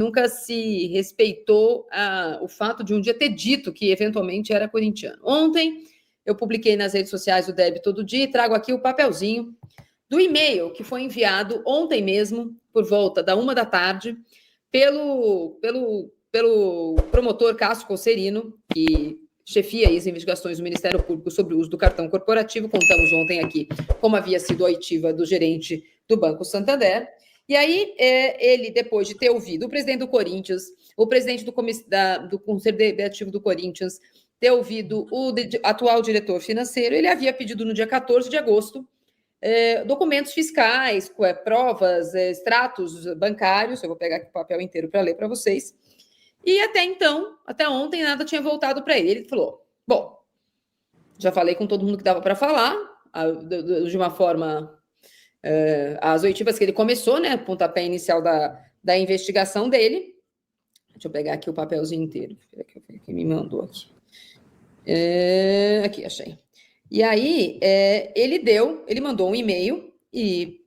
nunca se respeitou o fato de um dia ter dito que eventualmente era corintiano. Ontem eu publiquei nas redes sociais o Derby Todo Dia e trago aqui o papelzinho do e-mail que foi enviado ontem mesmo, por volta da 13h, pelo promotor Cássio Colcerino, que chefia as investigações do Ministério Público sobre o uso do cartão corporativo. Contamos ontem aqui como havia sido a oitiva do gerente do Banco Santander. E aí, ele, depois de ter ouvido o presidente do Corinthians, o presidente do Conselho Deliberativo do Corinthians, ter ouvido o atual diretor financeiro, ele havia pedido no dia 14 de agosto documentos fiscais, provas, extratos bancários. Eu vou pegar aqui o papel inteiro para ler para vocês. E até então, até ontem, nada tinha voltado para ele. Ele falou: bom, já falei com todo mundo que dava para falar, de uma forma, as oitivas que ele começou, né, pontapé inicial da investigação dele. Deixa eu pegar aqui o papelzinho inteiro, que me mandou aqui. Aqui, achei. E aí, ele mandou um e-mail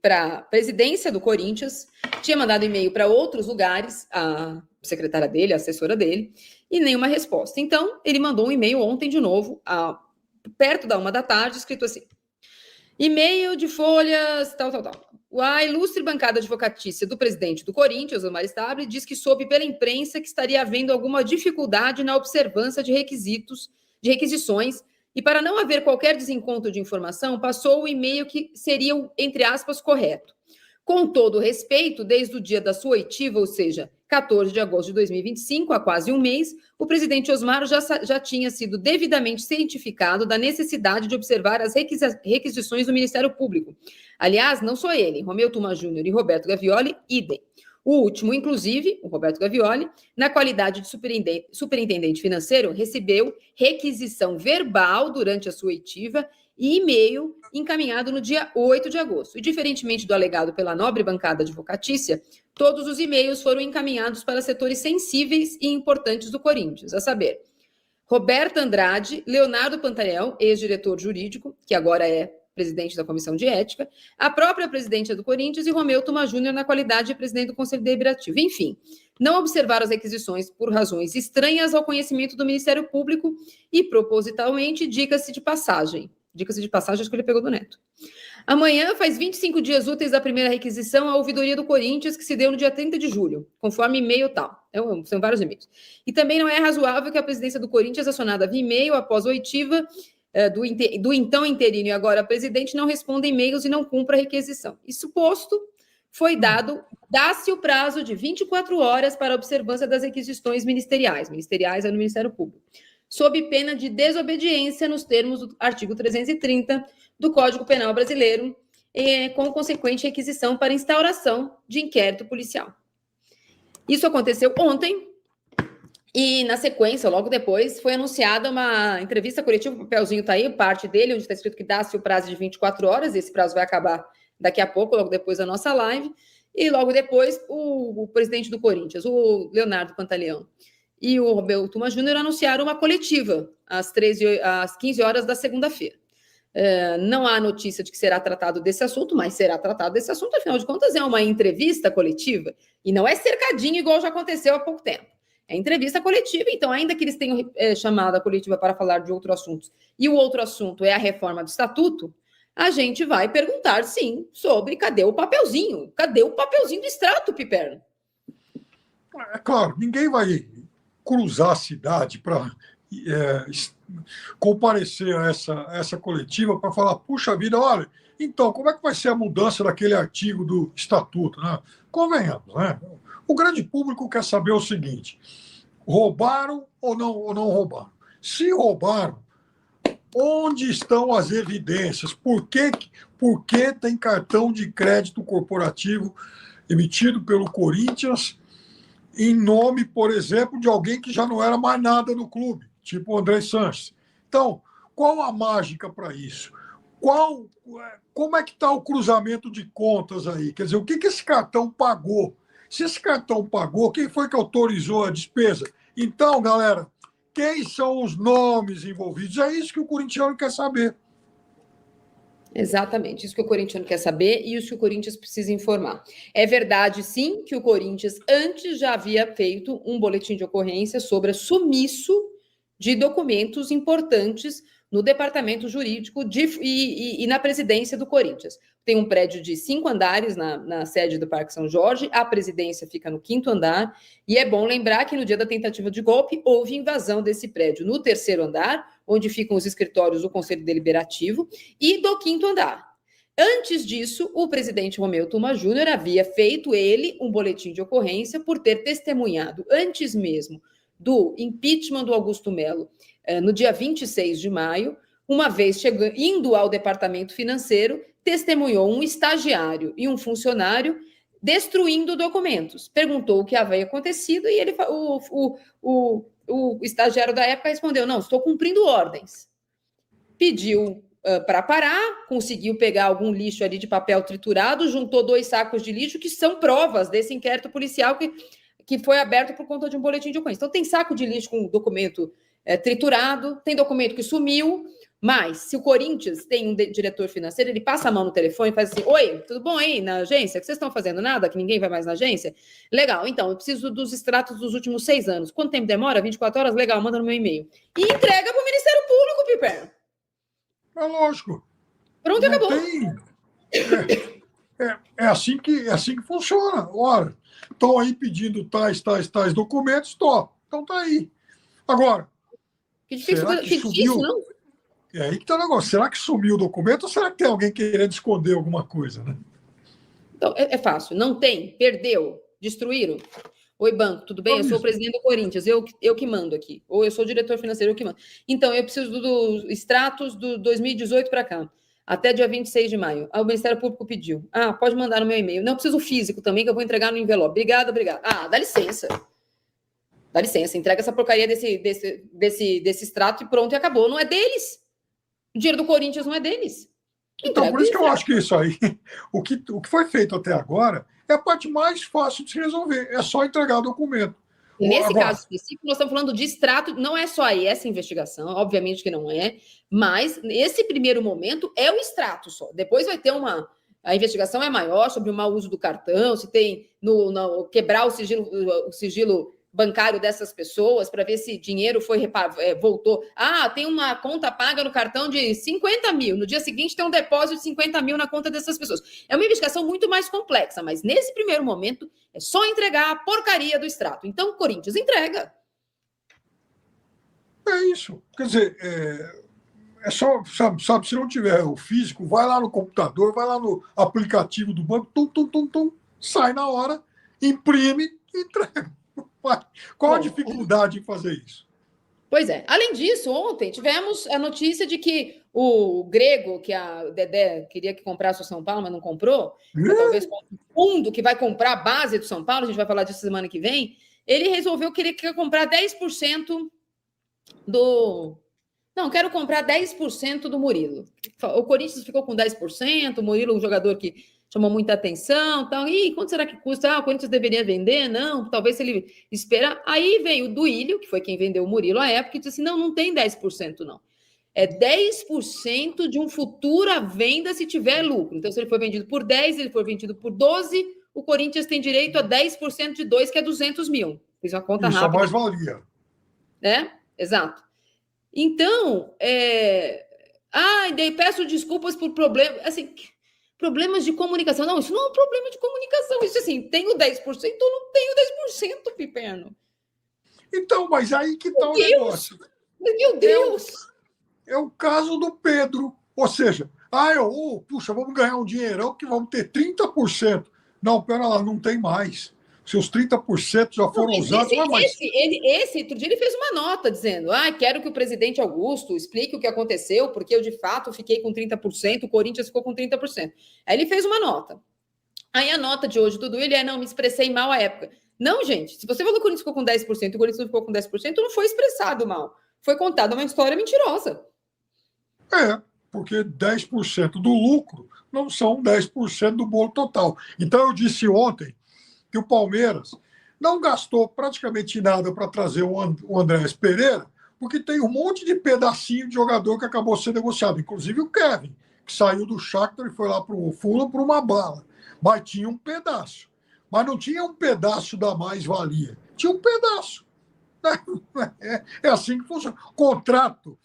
para a presidência do Corinthians, tinha mandado e-mail para outros lugares, a secretária dele, a assessora dele, e nenhuma resposta. Então, ele mandou um e-mail ontem de novo, perto da 13h, escrito assim: e-mail de folhas, tal. A ilustre bancada advocatícia do presidente do Corinthians, Omar Stable, diz que soube pela imprensa que estaria havendo alguma dificuldade na observância de requisições, e para não haver qualquer desencontro de informação, passou o e-mail que seria, entre aspas, correto. Com todo respeito, desde o dia da sua oitiva, ou seja, 14 de agosto de 2025, há quase um mês, o presidente Osmar já tinha sido devidamente cientificado da necessidade de observar as requisições do Ministério Público. Aliás, não só ele, Romeu Tuma Júnior e Roberto Gavioli, idem. O último, inclusive, o Roberto Gavioli, na qualidade de superintendente financeiro, recebeu requisição verbal durante a sua oitiva e e-mail encaminhado no dia 8 de agosto. E, diferentemente do alegado pela nobre bancada advocatícia, todos os e-mails foram encaminhados para setores sensíveis e importantes do Corinthians, a saber, Roberta Andrade, Leonardo Pantaleão, ex-diretor jurídico, que agora é presidente da Comissão de Ética, a própria presidente do Corinthians e Romeu Tuma Júnior na qualidade de presidente do Conselho Deliberativo. Enfim, não observaram as requisições por razões estranhas ao conhecimento do Ministério Público e, propositalmente, diga-se de passagem, acho que ele pegou do Neto. Amanhã faz 25 dias úteis da primeira requisição à ouvidoria do Corinthians, que se deu no dia 30 de julho, conforme e-mail tal. São vários e-mails. E também não é razoável que a presidência do Corinthians, acionada via e-mail após a oitiva do então interino e agora presidente, não responda e-mails e não cumpra a requisição. Isso posto, dá-se o prazo de 24 horas para a observância das requisições ministeriais é no Ministério Público, sob pena de desobediência nos termos do artigo 330 do Código Penal Brasileiro, com consequente requisição para instauração de inquérito policial. Isso aconteceu ontem, e na sequência, logo depois, foi anunciada uma entrevista coletiva, o papelzinho está aí, parte dele, onde está escrito que dá-se o prazo de 24 horas, esse prazo vai acabar daqui a pouco, logo depois da nossa live, e logo depois o presidente do Corinthians, o Leonardo Pantaleão, e o Romeu Tuma Júnior anunciaram uma coletiva às 15 horas da segunda-feira. Não há notícia de que será tratado desse assunto, mas será tratado desse assunto, afinal de contas, é uma entrevista coletiva, e não é cercadinho igual já aconteceu há pouco tempo. É entrevista coletiva, então, ainda que eles tenham chamado a coletiva para falar de outro assunto, e o outro assunto é a reforma do Estatuto, a gente vai perguntar, sim, sobre cadê o papelzinho do extrato, Piperno? É claro, ninguém vai cruzar a cidade para comparecer a essa coletiva para falar, puxa vida, olha, então, como é que vai ser a mudança daquele artigo do Estatuto, né? Convenhamos, né? O grande público quer saber o seguinte: roubaram ou não roubaram? Se roubaram, onde estão as evidências? Por que tem cartão de crédito corporativo emitido pelo Corinthians em nome, por exemplo, de alguém que já não era mais nada no clube, tipo o André Sanches? Então, qual a mágica para isso? Como é que está o cruzamento de contas aí? Quer dizer, o que esse cartão pagou? Se esse cartão pagou, quem foi que autorizou a despesa? Então, galera, quem são os nomes envolvidos? É isso que o corintiano quer saber. Exatamente, isso que o corintiano quer saber e isso que o Corinthians precisa informar. É verdade, sim, que o Corinthians antes já havia feito um boletim de ocorrência sobre sumiço de documentos importantes no departamento jurídico e na presidência do Corinthians. Tem um prédio de 5 andares na sede do Parque São Jorge, a presidência fica no 5º andar, e é bom lembrar que no dia da tentativa de golpe houve invasão desse prédio no 3º andar, onde ficam os escritórios do Conselho Deliberativo, e do 5º andar. Antes disso, o presidente Romeu Tuma Júnior havia feito ele um boletim de ocorrência por ter testemunhado, antes mesmo do impeachment do Augusto Melo, no dia 26 de maio, uma vez indo ao departamento financeiro, testemunhou um estagiário e um funcionário destruindo documentos. Perguntou o que havia acontecido e ele, o estagiário da época respondeu: não, estou cumprindo ordens. Pediu para parar, conseguiu pegar algum lixo ali de papel triturado, juntou 2 sacos de lixo, que são provas desse inquérito policial que foi aberto por conta de um boletim de ocorrência. Então, tem saco de lixo com documento triturado, tem documento que sumiu, mas se o Corinthians tem um diretor financeiro, ele passa a mão no telefone e faz assim: oi, tudo bom aí na agência? Que vocês estão fazendo nada? Que ninguém vai mais na agência? Legal, então, eu preciso dos extratos dos últimos 6 anos. Quanto tempo demora? 24 horas? Legal, manda no meu e-mail. E entrega para o Ministério Público, Piperno. É lógico. Pronto, não acabou. É assim que funciona. Ora, estão aí pedindo tais documentos, então tá aí. Agora, Que difícil, não? É aí que está o negócio. Será que sumiu o documento ou será que tem alguém querendo esconder alguma coisa, né? Então, é fácil. Não tem, perdeu, destruíram. Oi, banco, tudo bem? Eu sou o presidente do Corinthians, eu que mando aqui. Ou eu sou o diretor financeiro, eu que mando. Então, eu preciso dos extratos do 2018 para cá, até dia 26 de maio. O Ministério Público pediu. Pode mandar no meu e-mail. Não, preciso físico também, que eu vou entregar no envelope. Obrigada. Dá licença. Dá licença, entrega essa porcaria desse extrato e pronto, e acabou. Não é deles. O dinheiro do Corinthians não é deles. Então, por isso que eu acho que isso aí, o que foi feito até agora, é a parte mais fácil de se resolver. É só entregar o documento. Nesse caso específico, nós estamos falando de extrato, não é só aí essa investigação, obviamente que não é, mas nesse primeiro momento é o extrato só. Depois vai ter a investigação é maior sobre o mau uso do cartão, se tem quebrar o sigilo bancário dessas pessoas para ver se dinheiro voltou. Tem uma conta paga no cartão de 50 mil, no dia seguinte tem um depósito de 50 mil na conta dessas pessoas. É uma investigação muito mais complexa, mas nesse primeiro momento é só entregar a porcaria do extrato. Então, o Corinthians entrega. É isso. Quer dizer, é só, sabe, se não tiver o físico, vai lá no computador, vai lá no aplicativo do banco, sai na hora, imprime e entrega. Qual a dificuldade em fazer isso? Pois é. Além disso, ontem tivemos a notícia de que o Grego, que a Dedé queria que comprasse o São Paulo, mas não comprou, talvez com o fundo que vai comprar a base do São Paulo, a gente vai falar disso semana que vem, ele resolveu que ele quer comprar 10% do... Não, quero comprar 10% do Murilo. O Corinthians ficou com 10%, o Murilo, um jogador que chamou muita atenção, tal. Quanto será que custa? O Corinthians deveria vender? Não, talvez se ele esperar. Aí veio o Duílio, que foi quem vendeu o Murilo à época, e disse assim: não tem 10%, não. É 10% de uma futura venda se tiver lucro. Então, se ele for vendido por 10, ele for vendido por 12, o Corinthians tem direito a 10% de 2, que é 200 mil. Fiz uma conta rápida. Isso mais valia. Exato. Então, daí peço desculpas por problemas, assim, problemas de comunicação. Não, isso não é um problema de comunicação. Isso assim, tenho 10% ou não tenho 10%, Piperno. Então, mas aí que está o negócio. Meu Deus! É o caso do Pedro. Ou seja, puxa, vamos ganhar um dinheirão que vamos ter 30%. Não, pera lá, não tem mais. Seus 30% já foram usados. Esse outro dia ele fez uma nota dizendo: quero que o presidente Augusto explique o que aconteceu, porque eu de fato fiquei com 30%, o Corinthians ficou com 30%. Aí ele fez uma nota. Aí a nota de hoje, tudo ele não, me expressei mal à época. Não, gente, se você falou que o Corinthians ficou com 10% e o Corinthians não ficou com 10%, não foi expressado mal. Foi contada uma história mentirosa. Porque 10% do lucro não são 10% do bolo total. Então eu disse ontem que o Palmeiras não gastou praticamente nada para trazer o Andrés Pereira, porque tem um monte de pedacinho de jogador que acabou sendo negociado, inclusive o Kevin, que saiu do Shakhtar e foi lá para o Fulham por uma bala. Mas tinha um pedaço. Mas não tinha um pedaço da mais-valia. Tinha um pedaço. É assim que funciona. Contrato.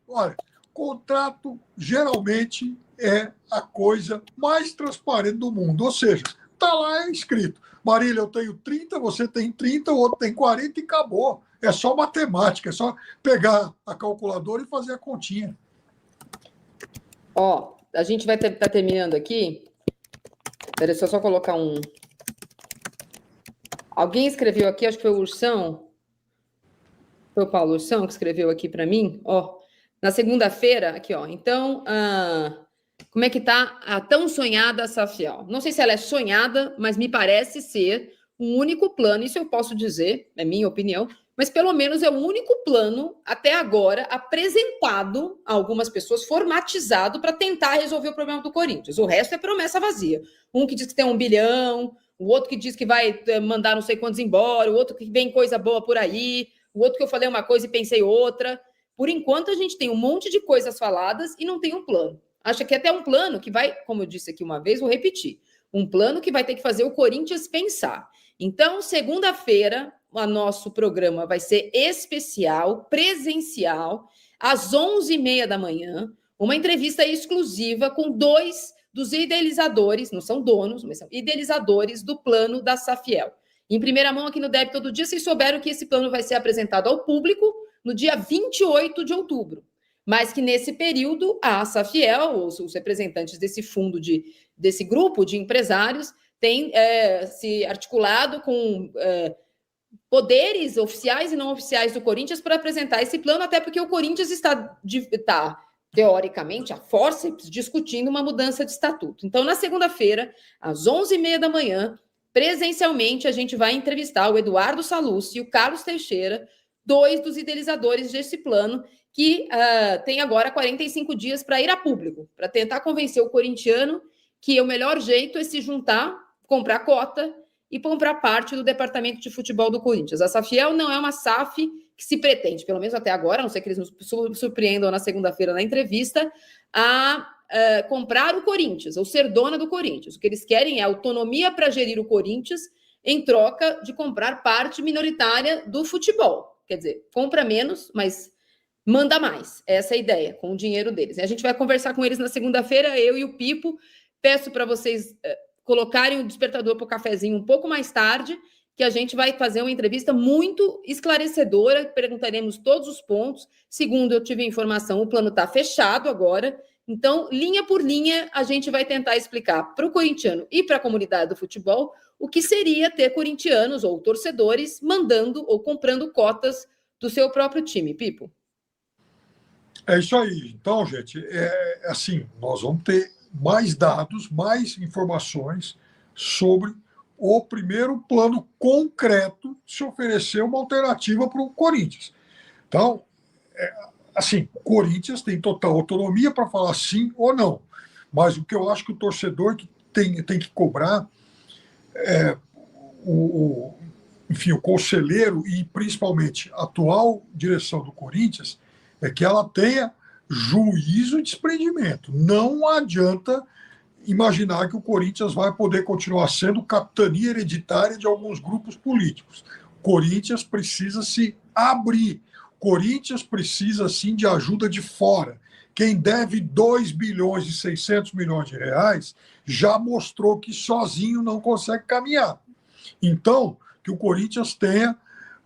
Olha, contrato geralmente é a coisa mais transparente do mundo. Ou seja, está lá escrito. Marília, eu tenho 30, você tem 30, o outro tem 40 e acabou. É só matemática, é só pegar a calculadora e fazer a continha. Ó, a gente vai estar terminando aqui. Peraí, deixa eu só colocar um... Alguém escreveu aqui, acho que foi o Ursão. Foi o Paulo Ursão que escreveu aqui para mim. Ó, na segunda-feira, aqui, ó. Então, como é que tá a tão sonhada Safiel? Não sei se ela é sonhada, mas me parece ser um único plano, isso eu posso dizer, é minha opinião, mas pelo menos é o único plano até agora apresentado a algumas pessoas, formatizado para tentar resolver o problema do Corinthians. O resto é promessa vazia. Um que diz que tem 1 bilhão, o outro que diz que vai mandar não sei quantos embora, o outro que vem coisa boa por aí, o outro que eu falei uma coisa e pensei outra. Por enquanto, a gente tem um monte de coisas faladas e não tem um plano. Acho que até um plano que vai, como eu disse aqui uma vez, vou repetir, um plano que vai ter que fazer o Corinthians pensar. Então, segunda-feira, o nosso programa vai ser especial, presencial, às 11h30 da manhã, uma entrevista exclusiva com 2 dos idealizadores, não são donos, mas são idealizadores do plano da Safiel. Em primeira mão, aqui no Deb Todo Dia, vocês souberam que esse plano vai ser apresentado ao público no dia 28 de outubro. Mas que nesse período, a Safiel, os representantes desse fundo, desse grupo de empresários, têm se articulado com poderes oficiais e não oficiais do Corinthians para apresentar esse plano, até porque o Corinthians está teoricamente, a forceps, discutindo uma mudança de estatuto. Então, na segunda-feira, às 11h30 da manhã, presencialmente, a gente vai entrevistar o Eduardo Sallusti e o Carlos Teixeira, 2 dos idealizadores desse plano, que tem agora 45 dias para ir a público, para tentar convencer o corintiano que o melhor jeito é se juntar, comprar cota e comprar parte do departamento de futebol do Corinthians. A Safiel não é uma SAF que se pretende, pelo menos até agora, a não ser que eles nos surpreendam na segunda-feira na entrevista, a comprar o Corinthians, ou ser dona do Corinthians. O que eles querem é autonomia para gerir o Corinthians em troca de comprar parte minoritária do futebol. Quer dizer, compra menos, mas manda mais. Essa é a ideia, com o dinheiro deles. E a gente vai conversar com eles na segunda-feira, eu e o Pipo. Peço para vocês colocarem o despertador para o cafezinho um pouco mais tarde, que a gente vai fazer uma entrevista muito esclarecedora, perguntaremos todos os pontos. Segundo eu tive informação, o plano está fechado agora, então, linha por linha, a gente vai tentar explicar para o corintiano e para a comunidade do futebol o que seria ter corintianos ou torcedores mandando ou comprando cotas do seu próprio time. Pipo? É isso aí. Então, gente, assim, nós vamos ter mais dados, mais informações sobre o primeiro plano concreto de se oferecer uma alternativa para o Corinthians. Então, assim, o Corinthians tem total autonomia para falar sim ou não. Mas o que eu acho que o torcedor tem que cobrar enfim, o conselheiro e principalmente a atual direção do Corinthians é que ela tenha juízo e desprendimento. Não adianta imaginar que o Corinthians vai poder continuar sendo capitania hereditária de alguns grupos políticos. O Corinthians precisa se abrir. O Corinthians precisa, sim, de ajuda de fora. Quem deve 2 bilhões e 600 milhões de reais já mostrou que sozinho não consegue caminhar. Então, que o Corinthians tenha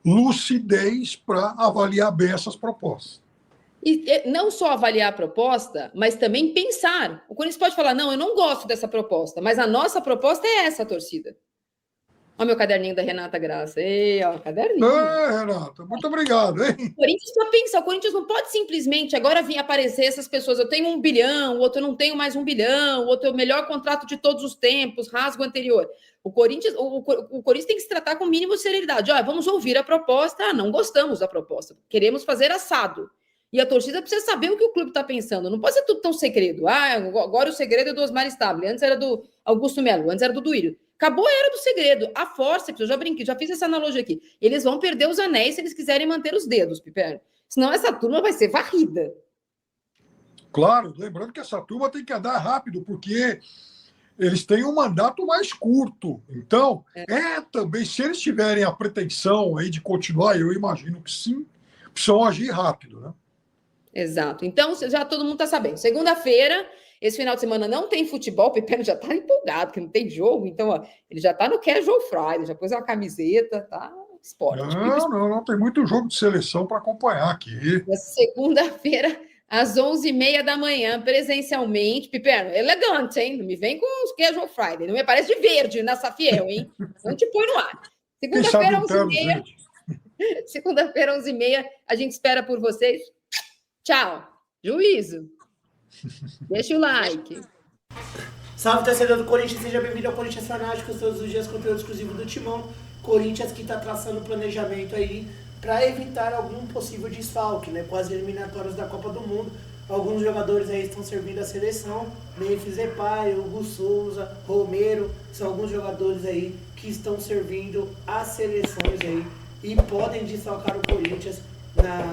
lucidez para avaliar bem essas propostas. E não só avaliar a proposta, mas também pensar. O Corinthians pode falar, não, eu não gosto dessa proposta, mas a nossa proposta é essa, torcida. Olha o meu caderninho da Renata Graça. Ei, ó, caderninho. Renata, muito obrigado, hein? O Corinthians precisa pensar, o Corinthians não pode simplesmente agora vir aparecer essas pessoas, eu tenho 1 bilhão, o outro eu não tenho mais 1 bilhão, o outro é o melhor contrato de todos os tempos, rasgo anterior. O Corinthians tem que se tratar com o mínimo de serenidade. Olha, vamos ouvir a proposta, não gostamos da proposta, queremos fazer assado. E a torcida precisa saber o que o clube está pensando. Não pode ser tudo tão segredo. Agora o segredo é do Osmar Stabile. Antes era do Augusto Melo. Antes era do Duílio. Acabou a era do segredo. A força, eu já brinquei, já fiz essa analogia aqui. Eles vão perder os anéis se eles quiserem manter os dedos, Piperno. Senão essa turma vai ser varrida. Claro, lembrando que essa turma tem que andar rápido, porque eles têm um mandato mais curto. Então, também, se eles tiverem a pretensão aí de continuar, eu imagino que sim, precisam agir rápido, né? Exato. Então, já todo mundo está sabendo. Segunda-feira, esse final de semana não tem futebol, o Pepeno já está empolgado, que não tem jogo, então ó, ele já está no Casual Friday, já pôs uma camiseta, tá? Esporte. Não, tem muito jogo de seleção para acompanhar aqui. Segunda-feira, às 11h30 da manhã, presencialmente. Pipeno, elegante, hein? Não me vem com os Casual Friday. Não me aparece de verde nessa fiel, hein? Não te põe no ar. Quem sabe Segunda-feira, um terno 11h30. verde. Segunda-feira, 11h30. A gente espera por vocês. Tchau. Juízo. Deixa o like. Salve, torcedor do Corinthians, seja bem-vindo ao Corinthians Fanáticos, todos os dias conteúdo exclusivo do Timão. Corinthians que está traçando um planejamento aí para evitar algum possível desfalque, né? Com as eliminatórias da Copa do Mundo. Alguns jogadores aí estão servindo a seleção, Memphis Depay, Hugo Souza, Romero, são alguns jogadores aí que estão servindo as seleções aí e podem desfalcar o Corinthians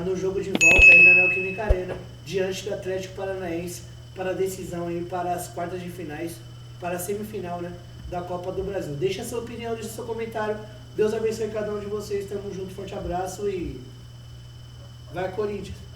no jogo de volta aí na Neoquímica Arena, diante do Atlético Paranaense, para a decisão aí para as quartas de finais, para a semifinal, né, da Copa do Brasil. Deixa a sua opinião, deixa seu comentário. Deus abençoe cada um de vocês. Tamo junto, forte abraço e vai Corinthians!